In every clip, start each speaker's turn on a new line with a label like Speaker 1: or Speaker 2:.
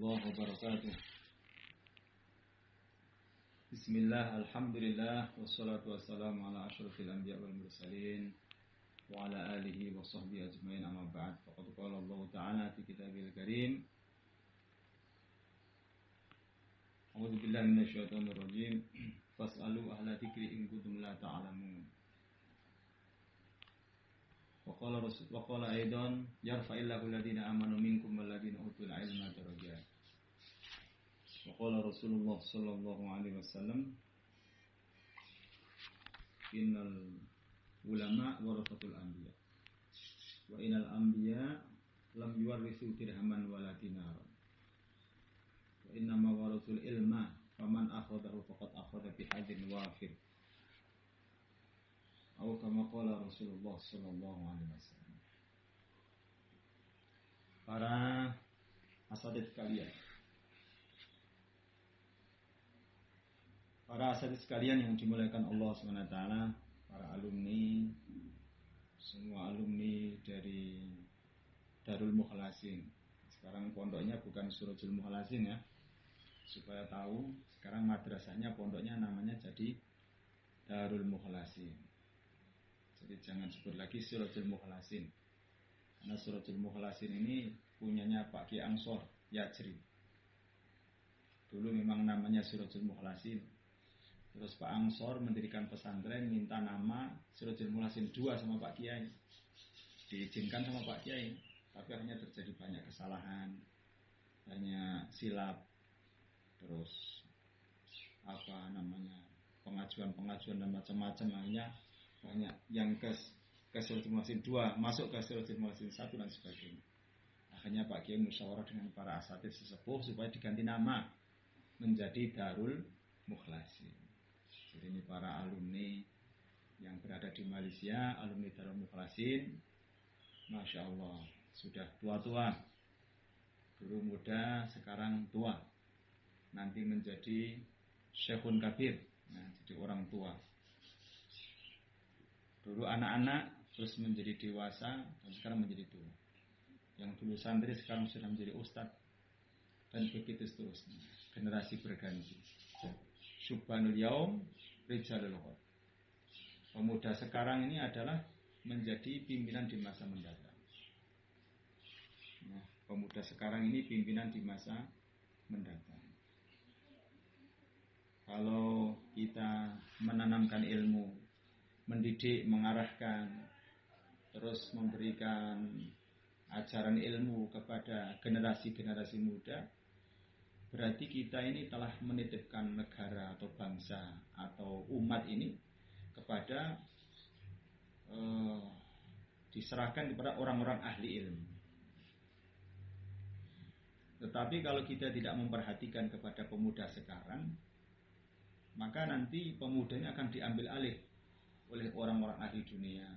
Speaker 1: warahmatullahi wabarakatuh. Bismillah, alhamdulillah, wassalatu wassalamu ala asyrafil anbiya wal mursalin wa ala alihi wa sahbihi ajmain, amma ba'd. Faqad qala Allah Ta'ala fi kitabil karim, a'udzu billahi minasyaitonir rajim, fas'alu ahla dzikri in kuntum la ta'lamun. Wa qala aidan yarfa'illahu alladziina amanu minkum wal ladziina utul 'ilma darajat. Wa qala Rasulullah sallallahu alaihi wasallam, innal ulama warathatul anbiya wa innal anbiya lam yuwarrithu dirhaman wala dinaran wa innama warathul ilma faman akhadahu faqad akhadha bihadin wafir. Atau kama qala Rasulullah sallallahu alaihi wasallam. Para asatidz sekalian yang dimuliakan Allah SWT, para alumni, semua alumni dari Darul Mukhlasin. Sekarang pondoknya bukan Surajul Mukhlasin ya. Supaya tahu, sekarang madrasahnya, pondoknya namanya jadi Darul Mukhlasin. Jadi jangan sebut lagi Surajul Mukhlasin. Karena Surajul Mukhlasin ini punyanya Pak Ki Angsor Yajri. Dulu memang namanya Surajul Mukhlasin. Terus Pak Angsor mendirikan pesantren, minta nama Surajul Mukhlasin 2 sama Pak Kiai. Diizinkan sama Pak Kiai, tapi akhirnya terjadi banyak kesalahan, banyak silap. Terus pengajuan dan macam-macam, akhirnya banyak yang ke Surajul Mukhlasin 2 masuk ke Surajul Mukhlasin 1 dan sebagainya. Akhirnya Pak Kiai musyawarah dengan para asatidz sesepuh supaya diganti nama menjadi Darul Mukhlasin. Jadi ini para alumni yang berada di Malaysia, alumni Darul Mukhlasin, Masya Allah, sudah tua-tua. Dulu muda, sekarang tua. Nanti menjadi Syekhun Kabir, jadi orang tua. Dulu anak-anak, terus menjadi dewasa, dan sekarang menjadi tua. Yang dulu santri, sekarang sudah menjadi ustadz. Dan begitu seterusnya. Generasi berganti. Syubbanul yaum, rijalul ghad. Pemuda sekarang ini adalah menjadi pimpinan di masa mendatang. Pemuda sekarang ini pimpinan di masa mendatang. Kalau kita menanamkan ilmu, mendidik, mengarahkan, terus memberikan ajaran ilmu kepada generasi-generasi muda, berarti kita ini telah menitipkan negara atau bangsa atau umat ini kepada diserahkan kepada orang-orang ahli ilmu. Tetapi kalau kita tidak memperhatikan kepada pemuda sekarang, maka nanti pemuda ini akan diambil alih oleh orang-orang ahli dunia.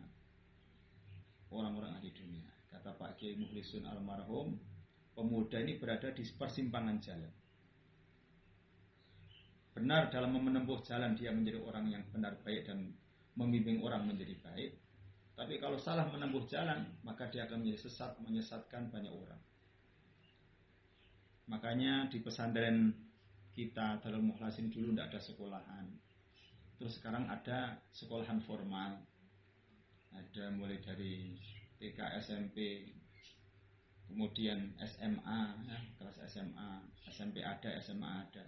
Speaker 1: Orang-orang ahli dunia. Kata Pak Kiai Mukhlisun almarhum, pemuda ini berada di persimpangan jalan. Benar dalam menempuh jalan, dia menjadi orang yang benar baik dan membimbing orang menjadi baik. Tapi kalau salah menempuh jalan, maka dia akan menjadi sesat, menyesatkan banyak orang. Makanya di pesantren kita Darul Mukhlasin dulu tidak ada sekolahan. Terus sekarang ada sekolahan formal. Ada mulai dari TK, SMP, kemudian SMA, kelas SMA, SMP ada, SMA ada.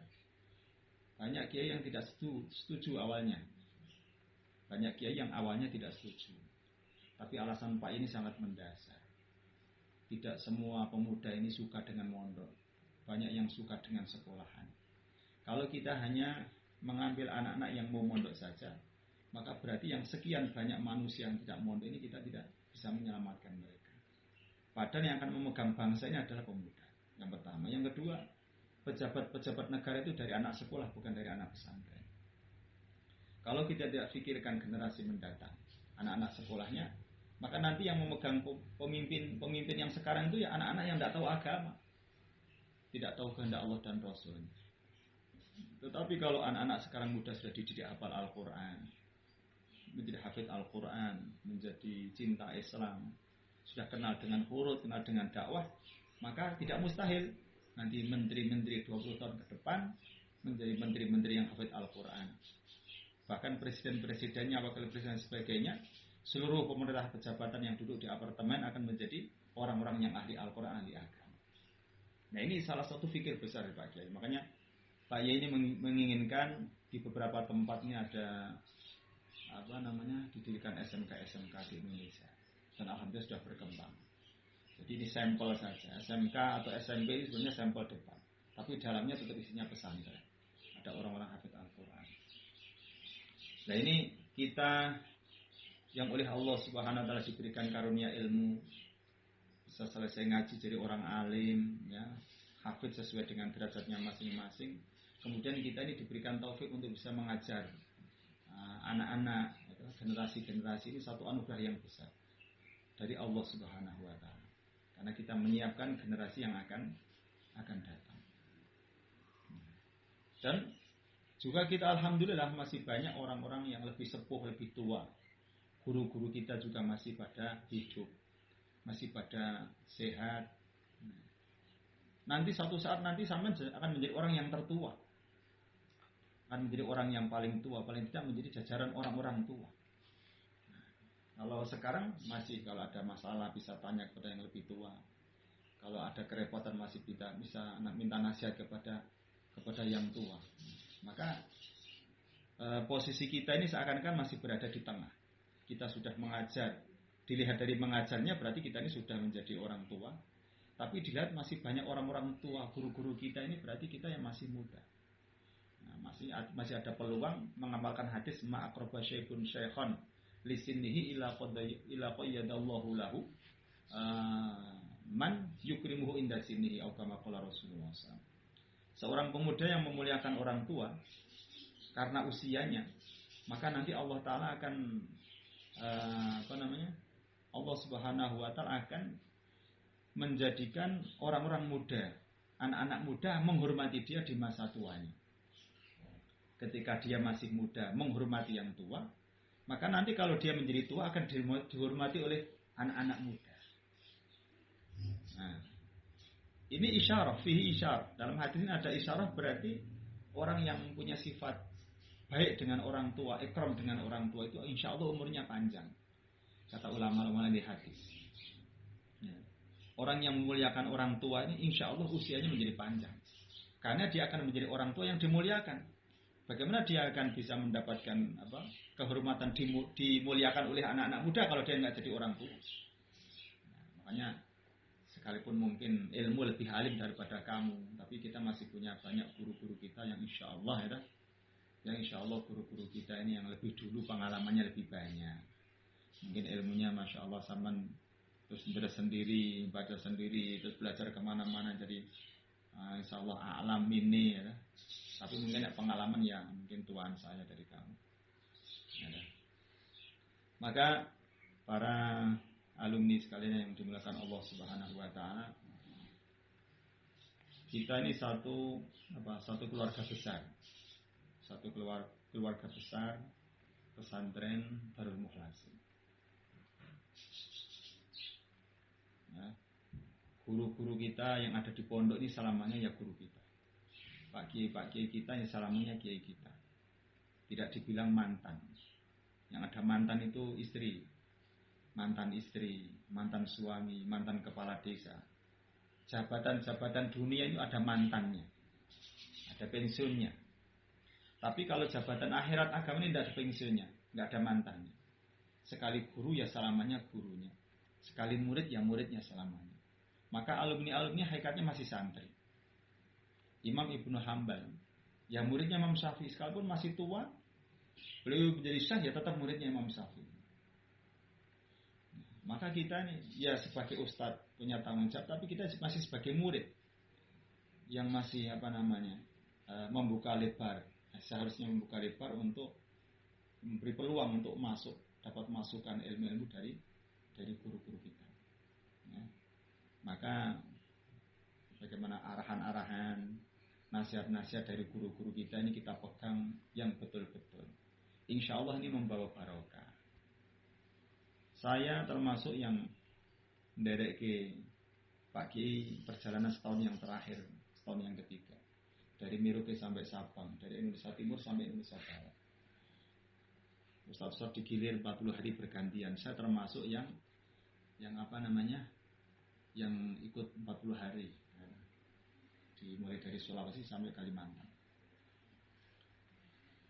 Speaker 1: Banyak kiai yang tidak setuju awalnya. Banyak kiai yang awalnya tidak setuju. Tapi alasan Pak ini sangat mendasar. Tidak semua pemuda ini suka dengan mondok. Banyak yang suka dengan sekolahan. Kalau kita hanya mengambil anak-anak yang mau mondok saja, maka berarti yang sekian banyak manusia yang tidak mondok ini kita tidak bisa menyelamatkan mereka. Padahal yang akan memegang bangsa ini adalah pemuda. Yang pertama. Yang kedua, pejabat-pejabat negara itu dari anak sekolah, bukan dari anak pesantren. Kalau kita tidak pikirkan generasi mendatang, anak-anak sekolahnya, maka nanti yang memegang pemimpin yang sekarang itu ya anak-anak yang tidak tahu agama, tidak tahu kehendak Allah dan Rasulnya. Tetapi kalau anak-anak sekarang muda sudah dididik hafal Al-Quran, menjadi hafid Al-Quran, menjadi cinta Islam, sudah kenal dengan huruf, kenal dengan dakwah, maka tidak mustahil nanti menteri-menteri 20 tahun ke depan menjadi menteri-menteri yang hafid Al-Quran. Bahkan presiden-presidennya, wakil presiden dan sebagainya, seluruh pemerintah pejabatan yang duduk di apartemen akan menjadi orang-orang yang ahli Al-Quran, ahli agama. Nah, ini salah satu fikir besar Pak Kiai. Makanya Pak Kiai ini menginginkan di beberapa tempat ini ada didirikan SMK di Indonesia. Dan alhamdulillah sudah berkembang. Jadi ini sampel saja. SMK atau SMP ini sebenarnya sampel depan. Tapi dalamnya tetap isinya pesantren. Ada orang-orang hafid Al-Quran. Nah, ini kita yang oleh Allah Subhanahu wa taala diberikan karunia ilmu, bisa selesai ngaji jadi orang alim, ya, hafid sesuai dengan derajatnya masing-masing. Kemudian kita ini diberikan taufik untuk bisa mengajar anak-anak, generasi-generasi ini, satu anugerah yang besar dari Allah Subhanahu wa taala. Karena kita menyiapkan generasi yang akan datang. Dan juga kita alhamdulillah masih banyak orang-orang yang lebih sepuh, lebih tua. Guru-guru kita juga masih pada hidup, masih pada sehat. Nanti suatu saat nanti sampean akan menjadi orang yang tertua. Akan menjadi orang yang paling tua, paling tidak menjadi jajaran orang-orang tua. Kalau sekarang masih, kalau ada masalah bisa tanya kepada yang lebih tua. Kalau ada kerepotan masih bisa minta nasihat kepada yang tua. Maka posisi kita ini seakan-akan masih berada di tengah. Kita sudah mengajar, dilihat dari mengajarnya berarti kita ini sudah menjadi orang tua. Tapi dilihat masih banyak orang-orang tua, guru-guru kita ini berarti kita yang masih muda. Nah, masih ada peluang mengamalkan hadis ma'aqraba syaikun syaikhan lisinihi ila qayyadallahu lahu man yukrimuhu inda sinihi au kama qala Rasulullah SAW. Seorang pemuda yang memuliakan orang tua karena usianya, maka nanti Allah Ta'ala akan Allah Subhanahu wa Ta'ala akan menjadikan orang-orang muda, anak-anak muda menghormati dia di masa tuanya. Ketika dia masih muda menghormati yang tua, maka nanti kalau dia menjadi tua akan dihormati oleh anak-anak muda. Nah, ini isyarah, fihi isyarah. Dalam hadis ini ada isyarah, berarti orang yang punya sifat baik dengan orang tua, ikram dengan orang tua itu insya Allah umurnya panjang. Kata ulama-ulama di hadis. Ya. Orang yang memuliakan orang tua ini insya Allah usianya menjadi panjang. Karena dia akan menjadi orang tua yang dimuliakan. Bagaimana dia akan bisa mendapatkan kehormatan dimuliakan oleh anak-anak muda kalau dia nggak jadi orang tua? Nah, makanya sekalipun mungkin ilmu lebih alim daripada kamu, tapi kita masih punya banyak guru-guru kita yang insya Allah guru-guru kita ini yang lebih dulu pengalamannya lebih banyak. Mungkin ilmunya masya Allah saman terus belajar sendiri, baca sendiri, terus belajar kemana-mana, jadi insya Allah alam ini ya. Tapi mungkin pengalaman yang mungkin tuan saya dari kamu. Ya. Maka para alumni sekalian yang dimuliakan Allah Subhanahu wa Ta'ala, kita ini satu keluarga besar. Satu keluarga besar pesantren Darul Mukhlasin. Ya. Guru-guru kita yang ada di pondok ini selamanya ya guru kita. Pak Kiai kita yang selamanya Kiai kita. Tidak dibilang mantan. Yang ada mantan itu istri, mantan suami, mantan kepala desa. Jabatan-jabatan dunia itu ada mantannya, ada pensiunnya. Tapi kalau jabatan akhirat agama ini tidak ada pensiunnya, tidak ada mantannya. Sekali guru ya selamanya gurunya, sekali murid ya muridnya selamanya. Maka alumni hakikatnya masih santri. Imam Ibnu Hanbal, ya muridnya Imam Syafi'i, sekalipun masih tua, beliau menjadi syekh ya tetap muridnya Imam Syafi'i. Maka kita nih ya sebagai ustadz punya tanggung jawab, tapi kita masih sebagai murid yang masih membuka lebar, seharusnya membuka lebar untuk memberi peluang untuk dapat masukan ilmu-ilmu dari guru-guru kita. Ya. Maka bagaimana arahan-arahan, nasihat-nasihat dari guru-guru kita ini kita pegang yang betul-betul. Insya Allah ini membawa barokah. Saya termasuk yang menderek ke Pak Kiai perjalanan setahun yang terakhir dari Merauke sampai Sabang, dari Indonesia Timur sampai Indonesia Barat. Ustaz digilir 40 hari bergantian. Saya termasuk yang apa namanya, yang ikut 40 hari, mulai dari Sulawesi sampai Kalimantan.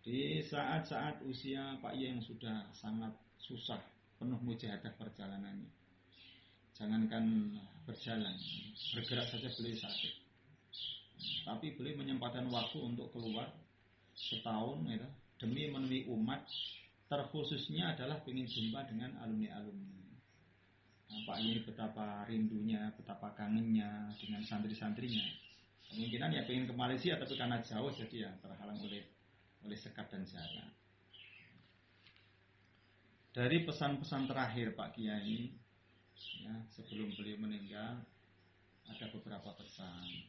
Speaker 1: Di saat-saat usia Pak Ye yang sudah sangat susah, penuh mujahadah perjalanannya, jangankan berjalan, bergerak saja beliau sakit. Tapi beliau menyempatkan waktu untuk keluar setahun ya, demi menemui umat, terkhususnya adalah ingin jumpa dengan alumni-alumni. Nah, Pak Ye betapa rindunya, betapa kangennya dengan santri-santrinya. Kemungkinan ya pengen ke Malaysia, tapi karena jauh jadi ya terhalang oleh sekat dan jarak. Dari pesan-pesan terakhir Pak Kiai, ya, sebelum beliau meninggal, ada beberapa pesan,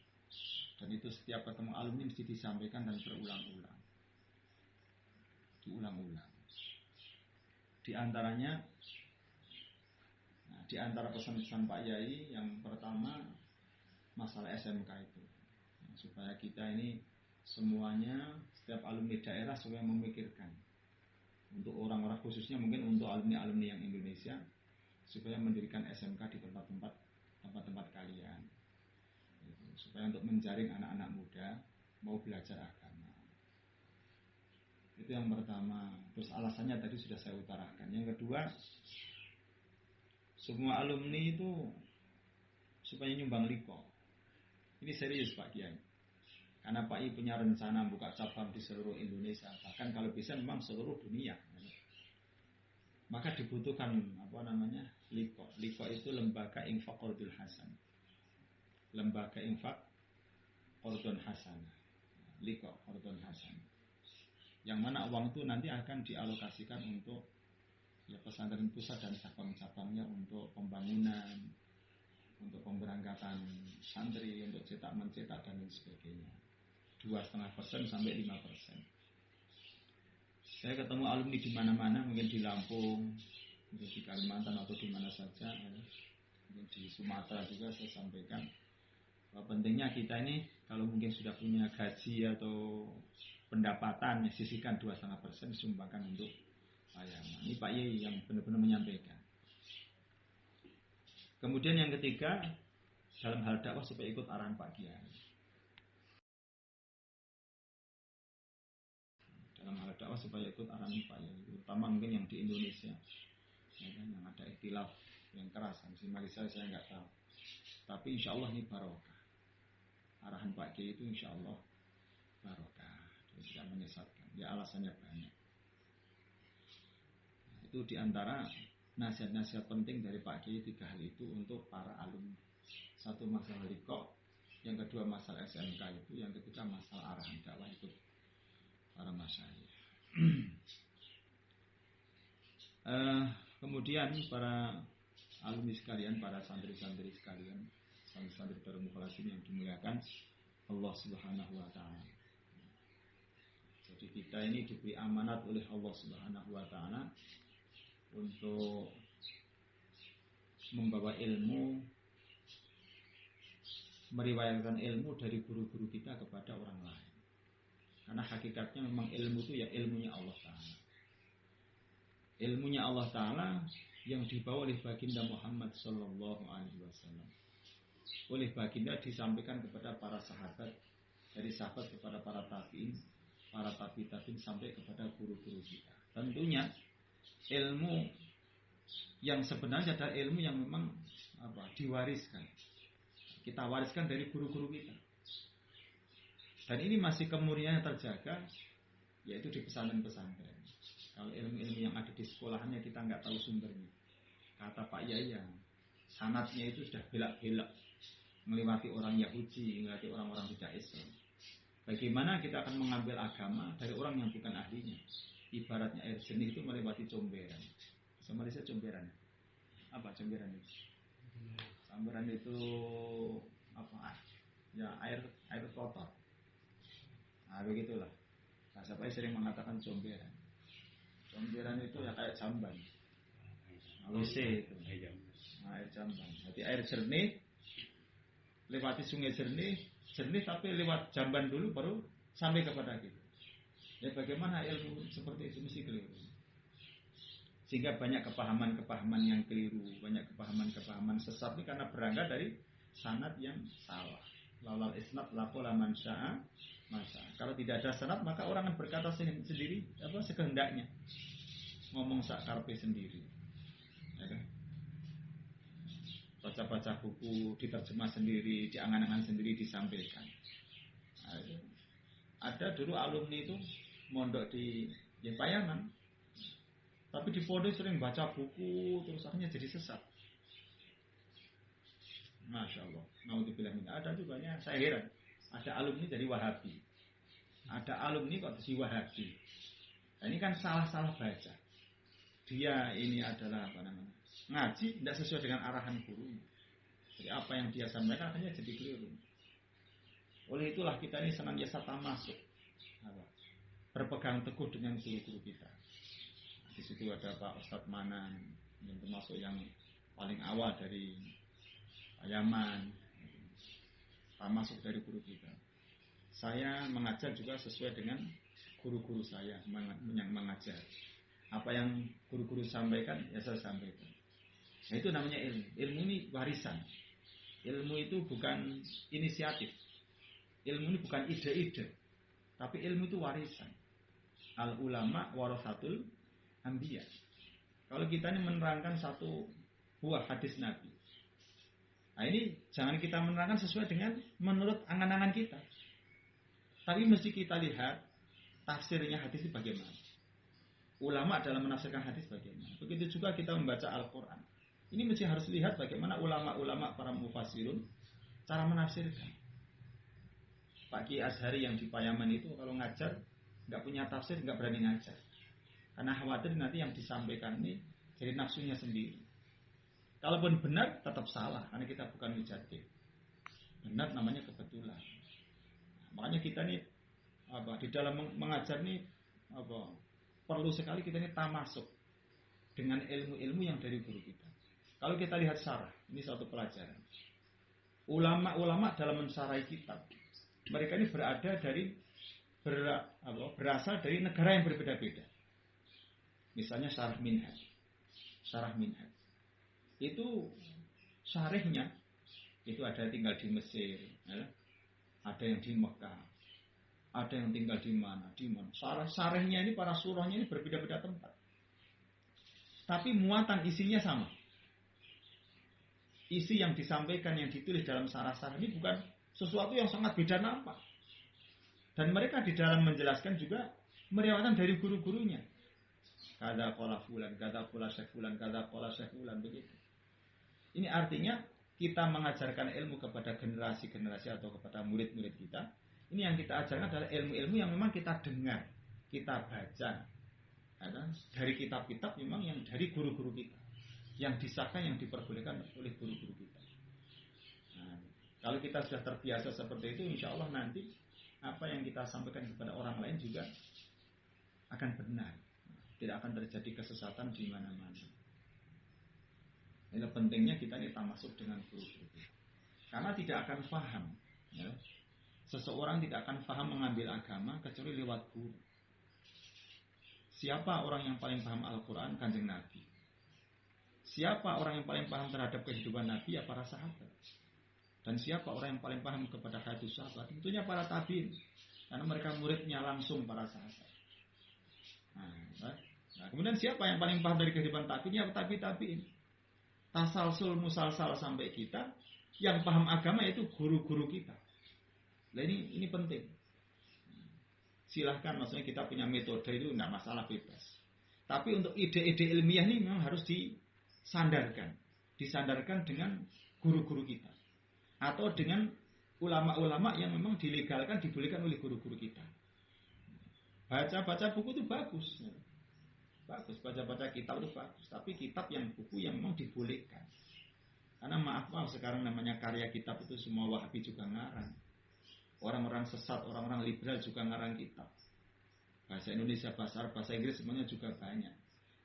Speaker 1: dan itu setiap ketemu alumni mesti disampaikan dan berulang-ulang, diulang-ulang. Di antaranya, di antara pesan-pesan Pak Yai yang pertama masalah SMK itu, supaya kita ini semuanya, setiap alumni daerah supaya memikirkan untuk orang-orang, khususnya mungkin untuk alumni-alumni yang Indonesia, supaya mendirikan SMK di tempat-tempat kalian, supaya untuk menjaring anak-anak muda mau belajar agama. Itu yang pertama. Terus alasannya tadi sudah saya utarakan. Yang kedua, semua alumni itu supaya nyumbang liko. Ini serius Pak Kiai. Karena Pak I punya rencana buka cabang di seluruh Indonesia, bahkan kalau bisa memang seluruh dunia. Maka dibutuhkan liko. Liko itu lembaga infak qardul hasan. Lembaga infak qardul hasan. Liko qardul hasan. Yang mana uang itu nanti akan dialokasikan untuk ya pesantren pusat dan cabang-cabangnya, untuk pembangunan, untuk pemberangkatan santri, untuk cetak mencetak dan lain sebagainya. 2,5% sampai 5%. Saya ketemu alumni di mana-mana, mungkin di Lampung, mungkin di Kalimantan atau di mana saja, mungkin di Sumatera juga saya sampaikan bahwa pentingnya kita ini kalau mungkin sudah punya gaji atau pendapatan, sisihkan 2,5% sumbangkan untuk layanan. Ini Pak Yai yang benar-benar menyampaikan. Kemudian yang ketiga, dalam hal dakwah supaya ikut arahan Pak Kiai. Dalam hal dakwah supaya ikut arahan Pak Kiai, terutama mungkin yang di Indonesia, ya kan, yang ada ikhtilaf yang keras. Di Malaysia saya nggak tahu. Tapi insya Allah ini barokah. Arahan Pak Kiai itu insya Allah barokah. Dia tidak menyesatkan. Ya alasannya banyak. Itu diantara nasihat-nasihat penting dari Pak Kiai 3 hal itu untuk para alumni. 1 masalah liko, yang kedua masalah SMK itu, yang ketiga masalah arahan dakwah itu para masyayikh. Kemudian para alumni sekalian, para santri-santri sekalian, santri-santri Darul Mukhlasin yang dimuliakan Allah Subhanahu wa taala. Jadi kita ini diberi amanat oleh Allah Subhanahu wa taala untuk membawa ilmu, meriwayatkan ilmu dari guru-guru kita kepada orang lain. Karena hakikatnya memang ilmu itu ya ilmunya Allah Ta'ala. Ilmunya Allah Ta'ala yang dibawa oleh baginda Muhammad Sallallahu Alaihi Wasallam. Oleh baginda disampaikan kepada para sahabat, dari sahabat kepada para tabi'in, para tabi'in sampai kepada guru-guru kita. Tentunya ilmu yang sebenarnya adalah ilmu yang memang diwariskan. Kita wariskan dari guru-guru kita. Dan ini masih kemurniannya terjaga, yaitu di pesantren-pesantren. Kalau ilmu-ilmu yang ada di sekolahannya kita nggak tahu sumbernya. Kata Pak Yaya, sanadnya itu sudah belak-belak, melewati orang Yahudi, melewati orang-orang tidak Islam. Bagaimana kita akan mengambil agama dari orang yang bukan ahlinya? Ibaratnya air jernih itu melewati comberan. Sama Malaysia comberan. Apa comberan itu? Comberan itu apa? Ya air kotor. Nah begitulah. Nah, saya sering mengatakan comberan. Comberan itu ya kayak jamban. WC itu. Nah, air jamban. Jadi air jernih lewati sungai jernih jernih tapi lewat jamban dulu baru sampai kepada kita. Ya bagaimana ilmu seperti itu mesti keliru. Sehingga banyak kepahaman-kepahaman yang keliru, banyak kepahaman-kepahaman sesat ini karena berangkat dari sanad yang salah. Laulal isnad laqala man syaa masa. Kalau tidak ada sanad maka orang akan berkata sendiri sekehendaknya. Ngomong sakarpe sendiri. Ya kan? Baca-baca buku, diterjemah sendiri, diangan-angan sendiri, disampaikan. Nah, ada dulu alumni itu mondok di Payaman. Tapi di pondok sering baca buku, terus akhirnya jadi sesat. Masya Allah. Naudzubillah min. Ada juga banyak. Saya heran. Ada alumni jadi Wahabi. Ada alumni kok jadi Wahabi. Nah, ini kan salah-salah baca. Dia ini adalah ngaji tidak sesuai dengan arahan guru. Jadi apa yang dia sampaikan akhirnya jadi keliru. Oleh itulah kita ini senantiasa tamasuk, berpegang teguh dengan guru-guru kita. Di situ ada Pak Ustadz Manan yang termasuk yang paling awal dari Payaman, termasuk dari guru kita. Saya mengajar juga sesuai dengan guru-guru saya yang mengajar. Apa yang guru-guru sampaikan, ya saya sampaikan. Nah, itu namanya ilmu. Ilmu ini warisan. Ilmu itu bukan inisiatif. Ilmu ini bukan ide-ide. Tapi ilmu itu warisan. Al ulama warasatul anbiya. Kalau kita ini menerangkan satu buah hadis Nabi. Nah ini jangan kita menerangkan sesuai dengan menurut angan-angan kita. Tapi mesti kita lihat tafsirnya hadis itu bagaimana. Ulama dalam menafsirkan hadis bagaimana. Begitu juga kita membaca Al-Quran. Ini mesti harus lihat bagaimana ulama-ulama para mufassirun cara menafsirkan. Pak Ki Azhari yang di Payaman itu kalau ngajar nggak punya tafsir, nggak berani ngajar. Karena khawatir nanti yang disampaikan ini jadi nafsunya sendiri. Kalaupun benar tetap salah karena kita bukan mujadid. Benar namanya kebetulan. Makanya kita ini di dalam mengajar ini perlu sekali kita ini tamasuk dengan ilmu-ilmu yang dari guru kita. Kalau kita lihat syarah, ini suatu pelajaran. Ulama-ulama dalam mensyarahi kitab, mereka ini berasal dari negara yang berbeda-beda. Misalnya syarah minhaj. Itu syarihnya itu ada yang tinggal di Mesir, ya. Ada yang di Mekah, ada yang tinggal di mana. Syarihnya ini para surahnya ini berbeda-beda tempat. Tapi muatan isinya sama. Isi yang disampaikan, yang ditulis dalam syarah-syarah ini bukan sesuatu yang sangat beda nampak. Dan mereka di dalam menjelaskan juga meriwayatkan dari guru-gurunya. Kada qala fulan, kada qala syekh fulan, kada qala syekh fulan, begitu. Ini artinya kita mengajarkan ilmu kepada generasi-generasi atau kepada murid-murid kita. Ini yang kita ajarkan adalah ilmu-ilmu yang memang kita dengar, kita baca. Dari kitab-kitab memang yang dari guru-guru kita. Yang disahkan, yang diperbolehkan oleh guru-guru kita. Nah, kalau kita sudah terbiasa seperti itu, insya Allah nanti apa yang kita sampaikan kepada orang lain juga akan benar. Tidak akan terjadi kesesatan di mana-mana. Ini pentingnya kita ini tamasuk dengan guru-guru kita. Karena tidak akan paham. Ya. Seseorang tidak akan paham mengambil agama kecuali lewat guru. Siapa orang yang paling paham Al-Quran? Kanjeng Nabi. Siapa orang yang paling paham terhadap kehidupan Nabi? Ya para sahabat. Dan siapa orang yang paling paham kepada hadis sahabat? Tentunya para tabiin. Karena mereka muridnya langsung para sahabat. Nah, kemudian siapa yang paling paham dari kehidupan tabiin? Ya tabiin. Tasalsul musalsal sampai kita. Yang paham agama itu guru-guru kita. Nah ini penting. Silahkan, maksudnya kita punya metode itu tidak masalah, bebas. Tapi untuk ide-ide ilmiah ini memang harus disandarkan dengan guru-guru kita. Atau dengan ulama-ulama yang memang dilegalkan, dibolehkan oleh guru-guru kita. Baca-baca buku itu bagus. Bagus, baca-baca kitab itu bagus. Tapi kitab yang buku yang memang dibolehkan. Karena maaf sekarang namanya karya kitab itu semua Wahabi juga ngarang. Orang-orang sesat, orang-orang liberal juga ngarang kitab. Bahasa Indonesia, bahasa Arab, bahasa Inggris semuanya juga banyak.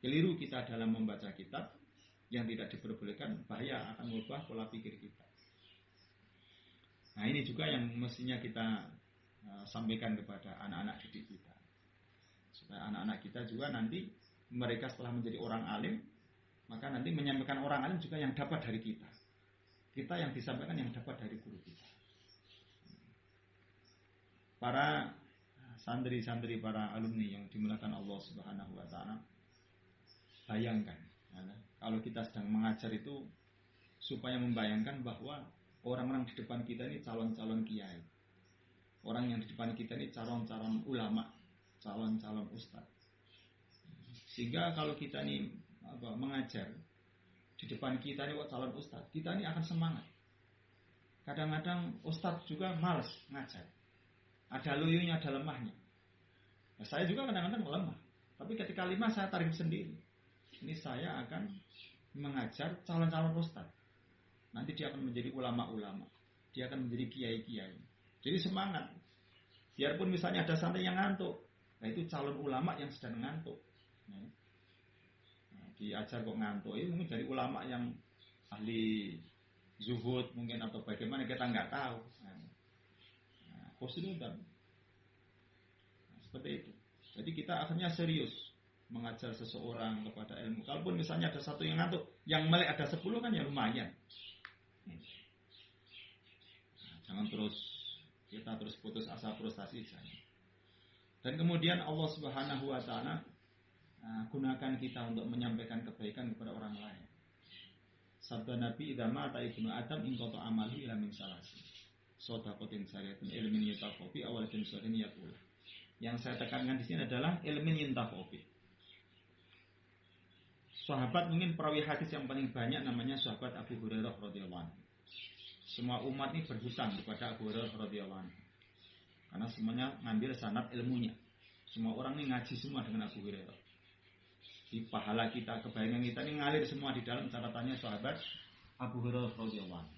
Speaker 1: Keliru kita dalam membaca kitab yang tidak diperbolehkan, bahaya akan mengubah pola pikir kita. Nah ini juga yang mestinya kita sampaikan kepada anak-anak didik kita, supaya anak-anak kita juga nanti mereka setelah menjadi orang alim, maka nanti menyampaikan orang alim juga yang dapat dari kita. Kita yang disampaikan yang dapat dari guru kita. Para santri-santri, para alumni yang dimuliakan Allah Subhanahu wa taala, bayangkan kalau kita sedang mengajar itu, supaya membayangkan bahwa orang-orang di depan kita ini calon-calon kiai. Orang yang di depan kita ini calon-calon ulama, calon-calon ustadz. Sehingga kalau kita ini mengajar, di depan kita ini calon ustadz, kita ini akan semangat. Kadang-kadang ustadz juga malas ngajar. Ada loyonya, ada lemahnya. Nah, saya juga kadang-kadang lemah. Tapi ketika 5 saya tarik sendiri. Ini saya akan mengajar calon-calon ustadz. Nanti dia akan menjadi ulama-ulama. Dia akan menjadi kiai-kiai. Jadi semangat. Biarpun misalnya ada santri yang ngantuk, nah itu calon ulama yang sedang ngantuk. Nah, diajar kok ngantuk, ini mungkin dari ulama yang ahli zuhud mungkin atau bagaimana kita nggak tahu. Khusnudan. Seperti itu. Jadi kita akhirnya serius mengajar seseorang kepada ilmu. Kalaupun misalnya ada satu yang ngantuk, yang melek ada 10 kan ya lumayan. Jangan kita terus putus asa, frustasi saja. Dan kemudian Allah Subhanahu wa taala gunakan kita untuk menyampaikan kebaikan kepada orang lain. Sabda Nabi, "Idza mata ibnu Adam in qata amalu ila min salasi." Shadaqatin syariatin ilmin yatafobi awalatin syariatin yaqul. Yang saya tekankan di sini adalah ilmin yatafobi. Sahabat mungkin perawi hadis yang paling banyak namanya sahabat Abu Hurairah radhiyallahu anhu. Semua umat ini berhutang kepada Abu Hurairah radhiyallahu anhu. Karena semuanya ngambil sanad ilmunya. Semua orang ini ngaji semua dengan Abu Hurairah. Di pahala kita, kebaikan kita ini ngalir semua di dalam catatannya sahabat Abu Hurairah radhiyallahu anhu.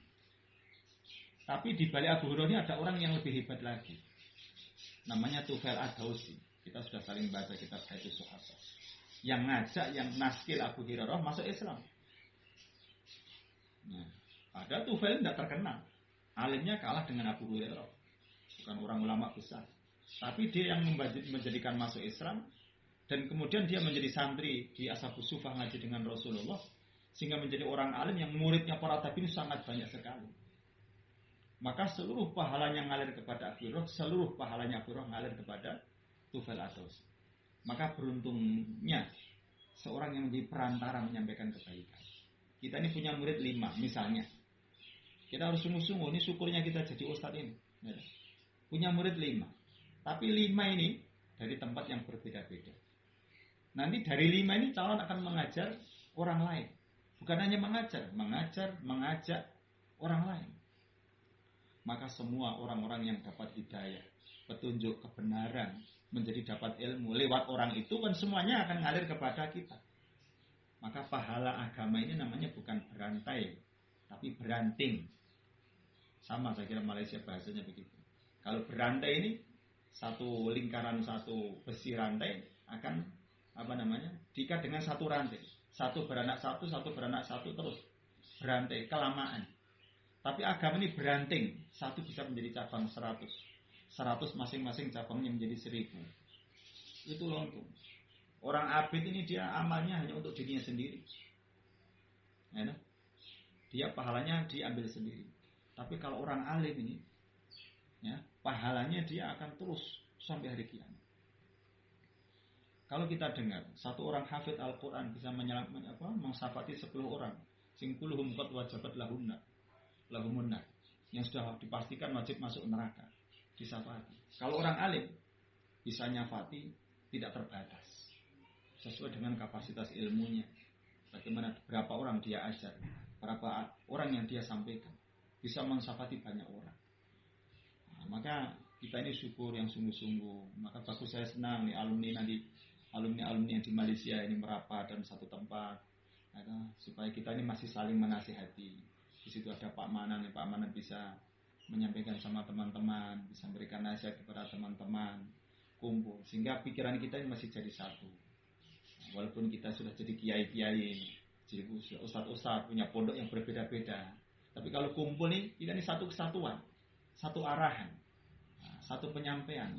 Speaker 1: Tapi di balik Abu Hurairah ini ada orang yang lebih hebat lagi. Namanya Tufail Ad-Dausi. Kita sudah saling baca kitab Hadits Sahabat. Yang ngajak, yang naskil Abu Hurairah masuk Islam. Nah, padahal Tufail tidak terkenal. Alimnya kalah dengan Abu Hurairah. Bukan orang ulama besar. Tapi dia yang menjadikan masuk Islam. Dan kemudian dia menjadi santri di Ashabus Sufah ngaji dengan Rasulullah. Sehingga menjadi orang alim yang muridnya para tabi'in sangat banyak sekali. Maka seluruh pahalanya ngalir kepada Abu Hurairah. Seluruh pahalanya Abu Hurairah ngalir kepada Tufail Ad-Dausi. Maka beruntungnya seorang yang menjadi perantara menyampaikan kebaikan. Kita ini punya murid 5 misalnya. Kita harus sungguh-sungguh, ini syukurnya kita jadi ustadz ini. Punya murid 5. Tapi 5 ini dari tempat yang berbeda-beda. Nanti dari 5 ini calon akan mengajar orang lain. Bukan hanya mengajak orang lain. Maka semua orang-orang yang dapat hidayah, petunjuk kebenaran, menjadi dapat ilmu lewat orang itu kan semuanya akan ngalir kepada kita. Maka pahala agama ini namanya bukan berantai, tapi beranting. Sama saya kira Malaysia bahasanya begitu. Kalau berantai ini satu lingkaran, satu besi rantai akan diikat dengan satu rantai. Satu beranak satu terus berantai kelamaan. Tapi agama ini beranting, satu bisa menjadi cabang 100 masing-masing cabangnya menjadi 1000. Itu lontung. Orang abid ini dia amalnya hanya untuk dirinya sendiri. Ya, dia pahalanya diambil sendiri. Tapi kalau orang alim ini, ya, pahalanya dia akan terus sampai hari kiamat. Kalau kita dengar satu orang hafid Al-Quran bisa mensafati 10 orang, singkuluhum qad wajabat lahumunna, yang sudah dipastikan wajib masuk neraka, disafati. Kalau orang alim bisa nyafati tidak terbatas, sesuai dengan kapasitas ilmunya. Bagaimana berapa orang dia ajar, berapa orang yang dia sampaikan, bisa mensafati banyak orang. Nah, maka kita ini syukur yang sungguh-sungguh. Maka bagus, saya senang nih alumni yang di Malaysia ini merapat dalam satu tempat, supaya kita ini masih saling menasihati. Di situ ada Pak Manan bisa menyampaikan sama teman-teman, bisa memberikan nasihat kepada teman-teman, kumpul sehingga pikiran kita ini masih jadi satu. Walaupun kita sudah jadi kiai-kiai, jadi ustadz-ustadz punya pondok yang berbeda-beda, tapi kalau kumpul nih kita ini satu kesatuan. satu arahan, satu penyampaian,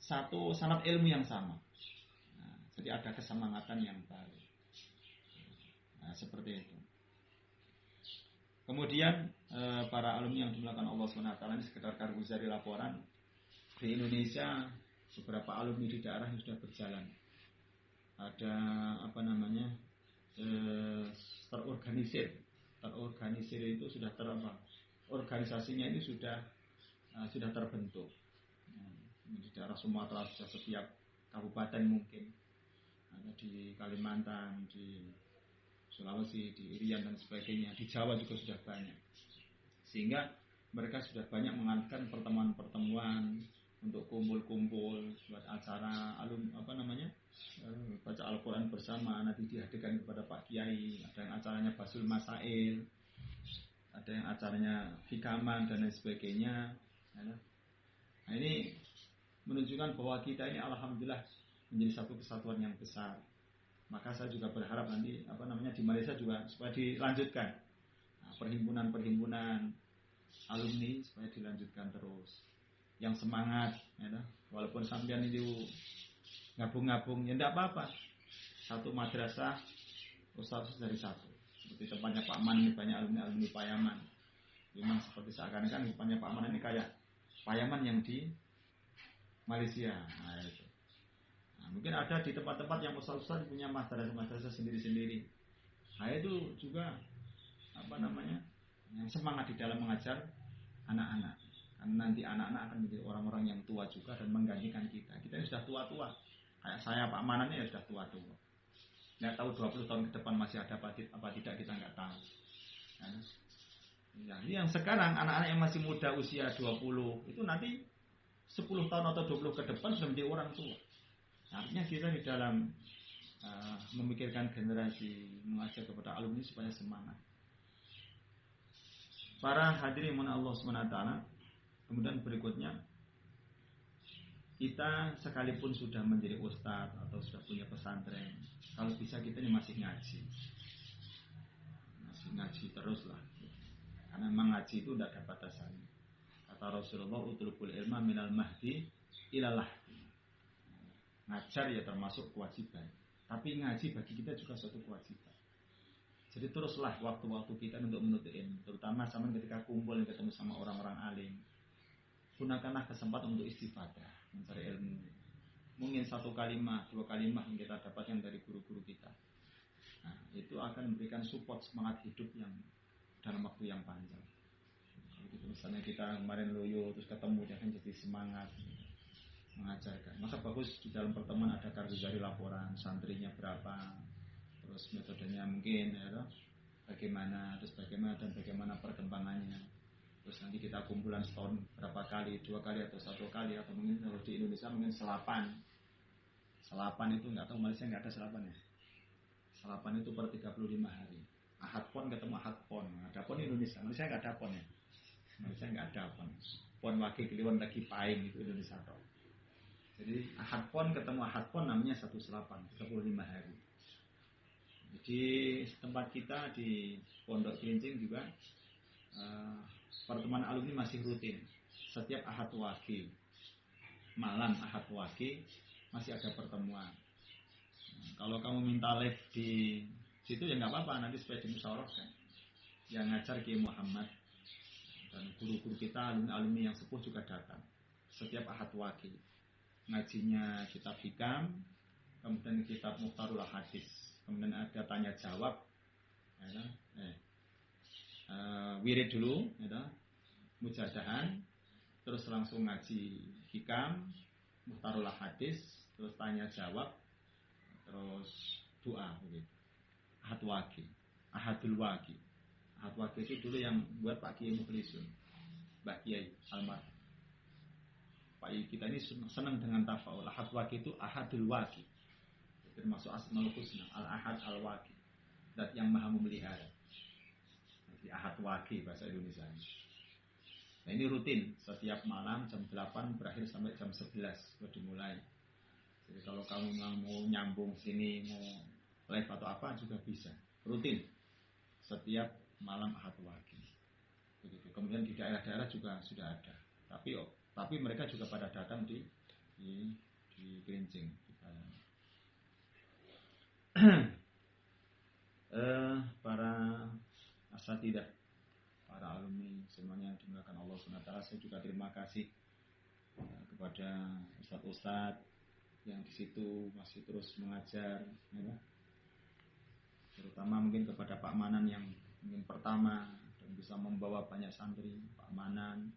Speaker 1: satu sanad ilmu yang sama. Jadi ada kesemangatan yang baru. Seperti itu. Kemudian para alumni yang dimulakan Allah SWT ini sekedar karguzari laporan. Di Indonesia beberapa alumni di daerah yang sudah berjalan. Ada terorganisir. Terorganisir itu sudah organisasinya ini sudah terbentuk. Di daerah Sumatera sudah setiap kabupaten mungkin. Ada di Kalimantan, di Sulawesi, di Irian dan sebagainya. Di Jawa juga sudah banyak. Sehingga mereka sudah banyak mengadakan pertemuan-pertemuan untuk kumpul-kumpul buat acara baca Al-Quran bersama, nanti dihadirkan kepada Pak Kiai. Ada yang acaranya Basul Masail, ada yang acaranya Hikaman dan lain sebagainya. Nah, ini menunjukkan bahwa kita ini alhamdulillah menjadi satu kesatuan yang besar. Maka saya juga berharap nanti di Malaysia juga supaya dilanjutkan perhimpunan-perhimpunan alumni supaya dilanjutkan terus. Yang semangat, walaupun sampean itu gabung-gabung, ya tidak apa-apa. Satu madrasah, ustaz dari satu. Seperti tempatnya Pak Man ini banyak alumni Payaman. Memang seperti seakan-akan tempatnya Pak Man ini kayak Payaman yang di Malaysia. Itu. Mungkin ada di tempat-tempat yang ustaz-ustaz punya madrasah sendiri-sendiri. Itu juga yang semangat di dalam mengajar anak-anak. Karena nanti anak-anak akan menjadi orang-orang yang tua juga dan menggantikan kita. Kita ini sudah tua-tua. Kayak saya Pak Manan ini sudah tua-tua. Nggak tahu 20 tahun ke depan masih ada apa tidak, kita nggak tahu. Ini yang sekarang anak-anak yang masih muda usia 20 itu nanti 10 tahun atau 20 ke depan sudah menjadi orang tua. Artinya kita di dalam memikirkan generasi mengajar kepada alumni supaya semangat. Para hadirin Allah SWT. Kemudian berikutnya, kita sekalipun sudah menjadi ustadz atau sudah punya pesantren, kalau bisa kita ini masih ngaji teruslah. Karena memang ngaji itu tidak ada batasannya. Kata Rasulullah, utlubul ilma minal mahdi ilalah. Ngajar ya termasuk kewajiban, tapi ngaji bagi kita juga suatu kewajiban. Jadi teruslah waktu-waktu kita untuk menuntut ilmu, terutama sama ketika kumpul dan ketemu sama orang-orang alim. Gunakanlah kesempatan untuk istifadah, mencari ilmu. Mungkin 1 kalimat, 2 kalimat yang kita dapatkan dari guru-guru kita. Nah, itu akan memberikan support semangat hidup yang dalam waktu yang panjang. Jadi misalnya kita kemarin loyo terus ketemu, dia kan jadi semangat mengajarkan. Maka bagus di dalam pertemuan ada karguzari laporan, santrinya berapa, terus metodenya mungkin bagaimana perkembangannya. Terus nanti kita kumpulan setahun berapa kali, 2 kali atau 1 kali, atau mungkin kalau di Indonesia mungkin selapan itu nggak tahu, Malaysia nggak ada selapan ya. Selapan itu per 35 hari. Ahad pon ketemu ahad pon. Ada pon Indonesia, Malaysia nggak ada pon ya. Malaysia nggak ada pon. Pon wagi kliwon lagi paing itu Indonesia toh. Jadi ahad pon ketemu ahad pon namanya 1 selapan, 35 hari. Jadi tempat kita di Pondok Cilincing juga pertemuan alumni masih rutin. Setiap ahad wagi, malam ahad wagi masih ada pertemuan. Kalau kamu minta live di situ ya nggak apa-apa, nanti supaya dimusyawarahkan. Yang ngajar Kiai Muhammad dan guru-guru kita, alumni yang sepuh juga datang. Setiap ahad wagi. Ngajinya kitab hikam, kemudian kitab Mukhtarul Hadis, kemudian ada tanya jawab, wirid dulu, mujadahan, terus langsung ngaji hikam, Mukhtarul Hadis, terus tanya jawab, terus doa begitu. Ahadul wagi. Ahad wagi itu dulu yang buat Pak Kiai Mukhlisun, Mbak Kiai almarhum. Pak kita ini senang dengan tafaul. Ahad wagi itu ahadul wagi. Termasuk asmaul husna, al-ahad al-wagi. Dat yang maha memelihara. Jadi ahad wagi bahasa Indonesia. Nah ini rutin, setiap malam jam 8 berakhir sampai jam 11 sudah dimulai. Jadi kalau kamu mau nyambung sini, mau live atau apa juga bisa. Rutin, setiap malam ahad wagi. Begitu. Kemudian di daerah-daerah juga sudah ada. Tapi mereka juga pada datang di Gerincing. Para asatidah, para alumni semuanya dimuliakan Allah SWT. Saya juga terima kasih kepada ustadz-ustadz yang di situ masih terus mengajar, ya. Terutama mungkin kepada Pak Manan yang mungkin pertama dan bisa membawa banyak santri. Pak Manan,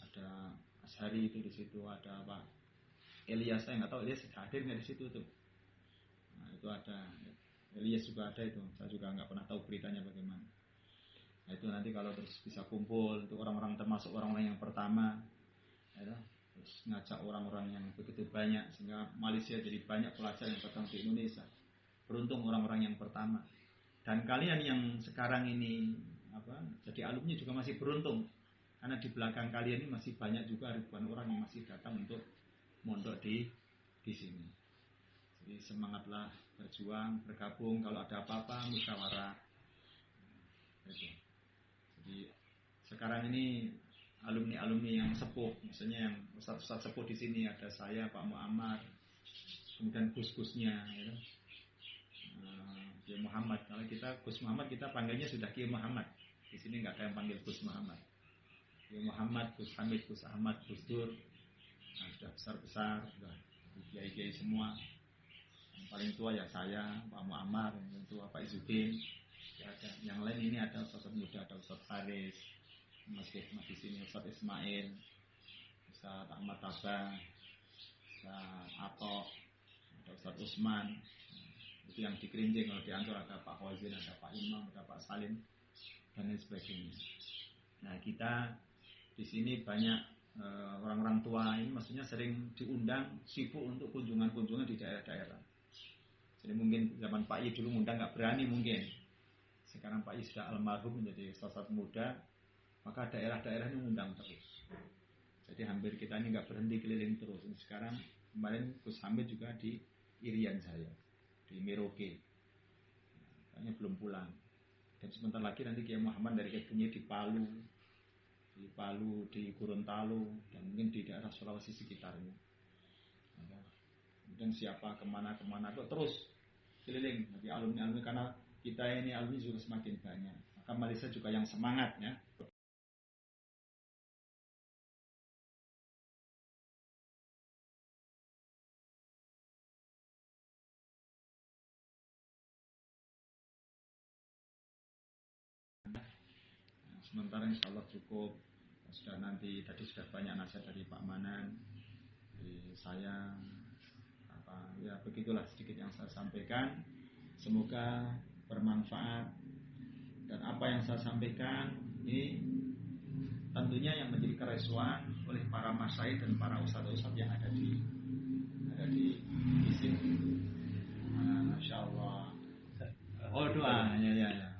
Speaker 1: ada Ashari itu di situ, ada Pak Elias, saya nggak tahu Elias hadir nggak di situ tuh. Nah, itu ada Elias juga ada itu, saya juga nggak pernah tahu beritanya bagaimana. Nah, itu nanti kalau terus bisa kumpul itu orang-orang, termasuk orang-orang yang pertama, ya, terus ngajak orang-orang yang begitu banyak sehingga Malaysia jadi banyak pelajar yang datang di Indonesia. Beruntung orang-orang yang pertama. Dan kalian yang sekarang ini jadi alumni juga masih beruntung, karena di belakang kalian ini masih banyak juga ribuan orang yang masih datang untuk mondok di sini. Jadi semangatlah berjuang, bergabung, kalau ada apa-apa musyawarah. Jadi sekarang ini alumni yang sepuh, maksudnya yang ustaz-ustaz sepuh di sini ada saya, Pak Muhammad, kemudian Gus-Gusnya, ya. Kiai Muhammad. Kalau kita Gus Muhammad kita panggilnya sudah Kiai Muhammad. Di sini nggak ada yang panggil Gus Muhammad. Kiai Muhammad, Gus Hamid, Gus Ahmad, Gus Dur, nah, sudah besar-besar, sudah kiai-kiai semua. Yang paling tua ya saya, Pak Muammar, yang tua Pak Izzuddin. Ya, ada. Yang lain ini ada Ustaz muda, ada Ustaz Haris, masih di sini Ustaz Ismail, Ustaz Ahmad Tabah, Ustaz Atok, ada Ustaz Usman. Itu yang di Gerincing. Kalau di Ancol ada Pak Fauzin, ada Pak Imam, ada Pak Salim, dan lain sebagainya. Nah, kita di sini banyak orang-orang tua ini, maksudnya sering diundang, sibuk untuk kunjungan-kunjungan di daerah-daerah. Jadi mungkin zaman Pak I dulu ngundang nggak berani mungkin. Sekarang Pak I sudah almarhum menjadi ustaz muda, maka daerah-daerah ini ngundang terus. Jadi hampir kita ini nggak berhenti keliling terus. Sekarang kemarin Gus Hamid juga di Irian saya, di Merauke, kayaknya belum pulang. Dan sebentar lagi nanti Kiai Muhammad dari Kebunya di Palu, di Gorontalo, dan mungkin di daerah Sulawesi sekitarnya. Kemudian siapa kemana-kemana terus keliling. Jadi alumni-alumni, karena kita ini alumni juga semakin banyak. Maka Malaysia juga yang semangat, ya. Sementara insya Allah cukup. Sudah nanti tadi sudah banyak nasihat dari Pak Manan, dari saya, ya begitulah sedikit yang saya sampaikan. Semoga bermanfaat, dan apa yang saya sampaikan ini tentunya yang menjadi keresuan oleh para masyayikh dan para ustadz-ustadz yang ada di sini. Masya Allah. Oh, doa, ya.